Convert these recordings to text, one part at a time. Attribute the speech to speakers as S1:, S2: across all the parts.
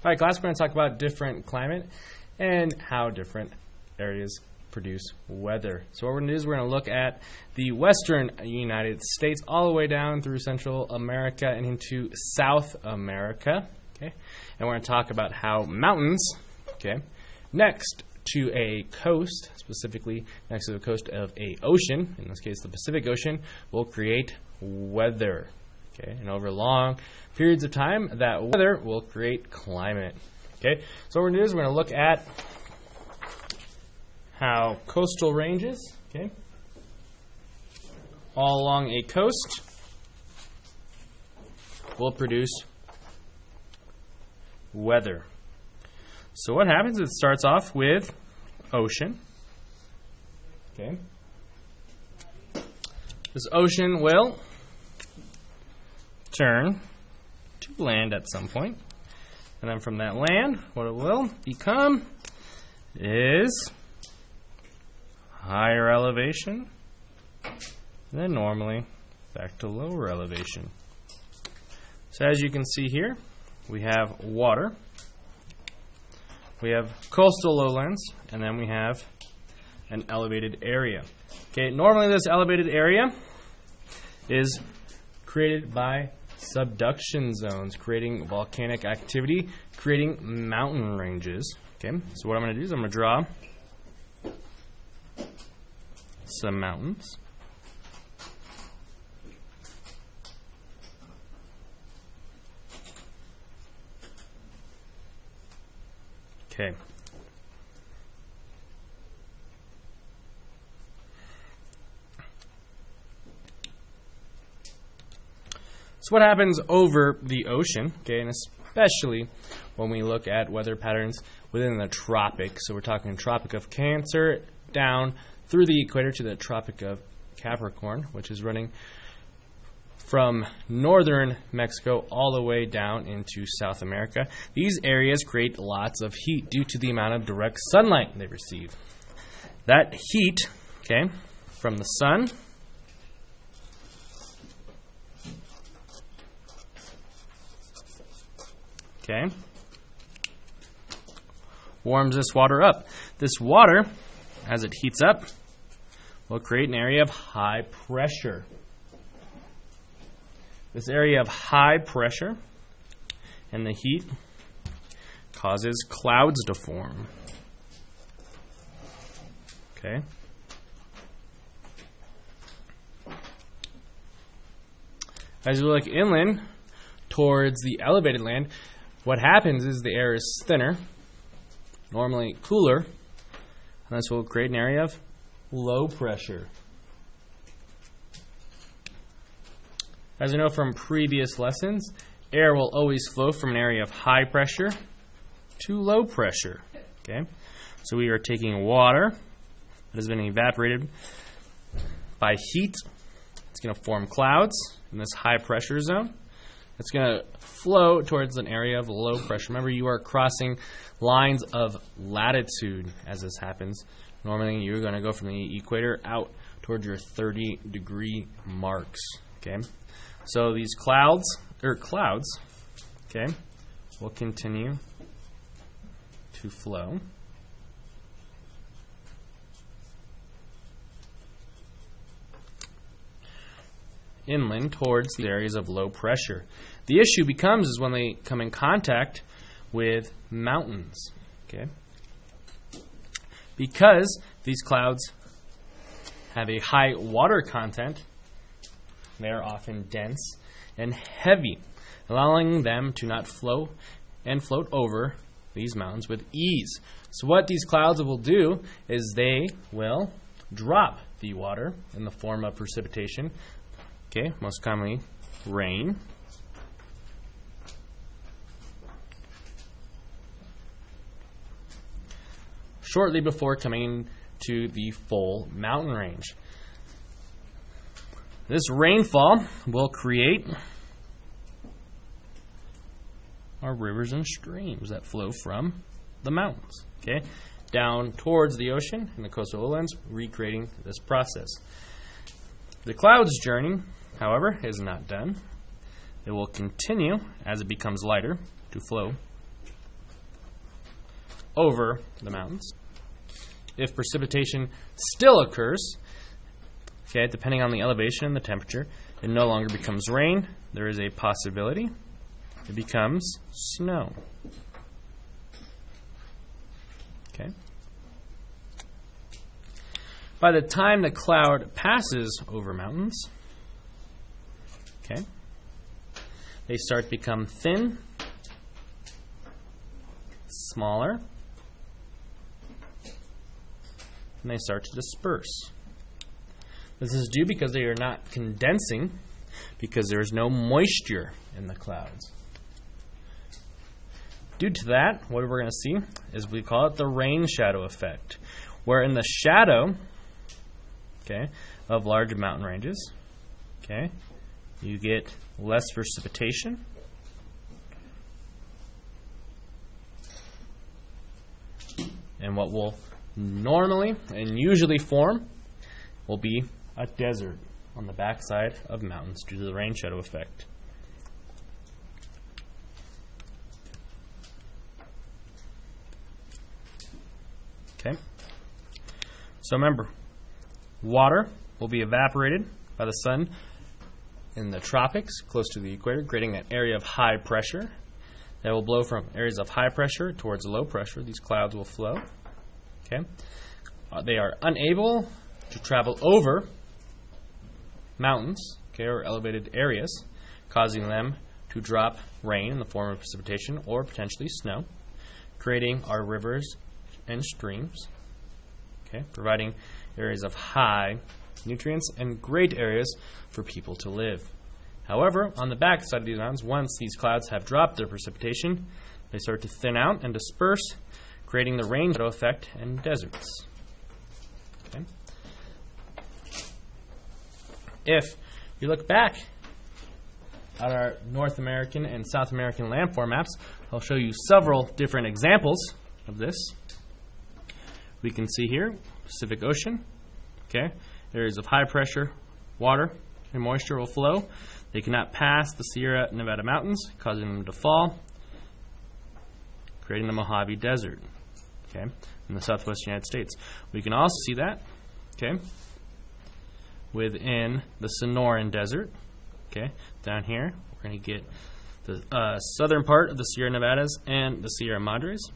S1: All right, class, we're going to talk about different climate and how different areas produce weather. So what we're going to do is we're going to look at the western United States all the way down through Central America and into South America. Okay, and we're going to talk about how mountains, okay, next to a coast, specifically next to the coast of a ocean, in this case the Pacific Ocean, will create weather. Okay, and over long periods of time, that weather will create climate. Okay, so what we're going to do is we're going to look at how coastal ranges, okay, all along a coast will produce weather. So what happens is it starts off with ocean. Okay. This ocean will turn to land at some point. And then from that land, what it will become is higher elevation, then normally back to lower elevation. So as you can see here, we have water, we have coastal lowlands, and then we have an elevated area. Okay, normally this elevated area is created by subduction zones, creating volcanic activity, creating mountain ranges. Okay, so what I'm going to do is I'm going to draw some mountains. Okay. So what happens over the ocean, okay, and especially when we look at weather patterns within the tropics, so we're talking Tropic of Cancer down through the equator to the Tropic of Capricorn, which is running from northern Mexico all the way down into South America. These areas create lots of heat due to the amount of direct sunlight they receive. That heat, okay, from the sun warms this water up. This water, as it heats up, will create an area of high pressure. This area of high pressure and the heat causes clouds to form. Okay. As you look inland towards the elevated land, what happens is the air is thinner, normally cooler, and this will create an area of low pressure. As you know from previous lessons, air will always flow from an area of high pressure to low pressure. Okay, so we are taking water that has been evaporated by heat. It's going to form clouds in this high pressure zone. It's going to flow towards an area of low pressure. Remember, you are crossing lines of latitude as this happens. Normally, you're going to go from the equator out towards your 30-degree marks. Okay, so these clouds, okay, will continue to flow inland towards the areas of low pressure. The issue becomes is when they come in contact with mountains, okay? Because these clouds have a high water content, they are often dense and heavy, allowing them to not flow and float over these mountains with ease. So what these clouds will do is they will drop the water in the form of precipitation. Okay, most commonly rain. Shortly before coming to the full mountain range. This rainfall will create our rivers and streams that flow from the mountains, okay, down towards the ocean and the coastal lowlands, recreating this process. The clouds journey, however, is not done. It will continue as it becomes lighter to flow over the mountains. If precipitation still occurs, okay, depending on the elevation and the temperature, it no longer becomes rain. There is a possibility it becomes snow. Okay. By the time the cloud passes over mountains, okay, they start to become thin, smaller, and they start to disperse. This is due because they are not condensing, because there is no moisture in the clouds. Due to that, what we're going to see is we call it the rain shadow effect, where in the shadow, okay, of large mountain ranges, okay, you get less precipitation, and what will normally and usually form will be a desert on the backside of mountains due to the rain shadow effect. Okay. So remember, water will be evaporated by the sun in the tropics close to the equator, creating an area of high pressure that will blow from areas of high pressure towards low pressure. These clouds will flow. Okay. They are unable to travel over mountains, okay, or elevated areas, causing them to drop rain in the form of precipitation or potentially snow, creating our rivers and streams, okay, providing areas of high nutrients and great areas for people to live. However, on the back side of these mountains, once these clouds have dropped their precipitation, they start to thin out and disperse, creating the rain shadow effect and deserts. Okay. If you look back at our North American and South American landform maps, I'll show you several different examples of this. We can see here Pacific Ocean, okay, areas of high pressure, water and moisture will flow. They cannot pass the Sierra Nevada mountains, causing them to fall, creating the Mojave Desert, okay, in the southwest United States. We can also see that, okay, within the Sonoran Desert, okay, down here. We're going to get the southern part of the Sierra Nevadas and the Sierra Madres,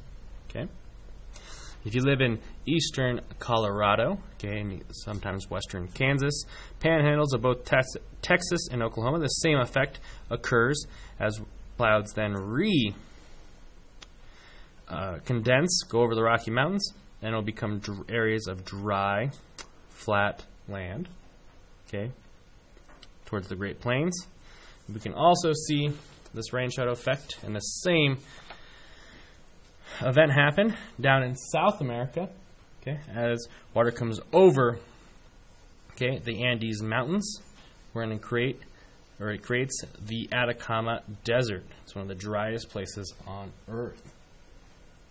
S1: okay. If you live in eastern Colorado, okay, and sometimes western Kansas, panhandles of both Texas and Oklahoma, the same effect occurs as clouds then condense, go over the Rocky Mountains, and it'll become areas of dry, flat land, okay, towards the Great Plains. We can also see this rain shadow effect and the same event happen down in South America, okay, as water comes over, okay, the Andes Mountains. We're going to create, or it creates the Atacama Desert. It's one of the driest places on Earth,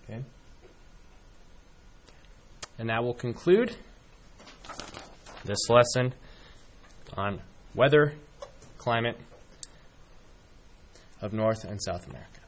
S1: okay. And that will conclude this lesson on weather, climate of North and South America.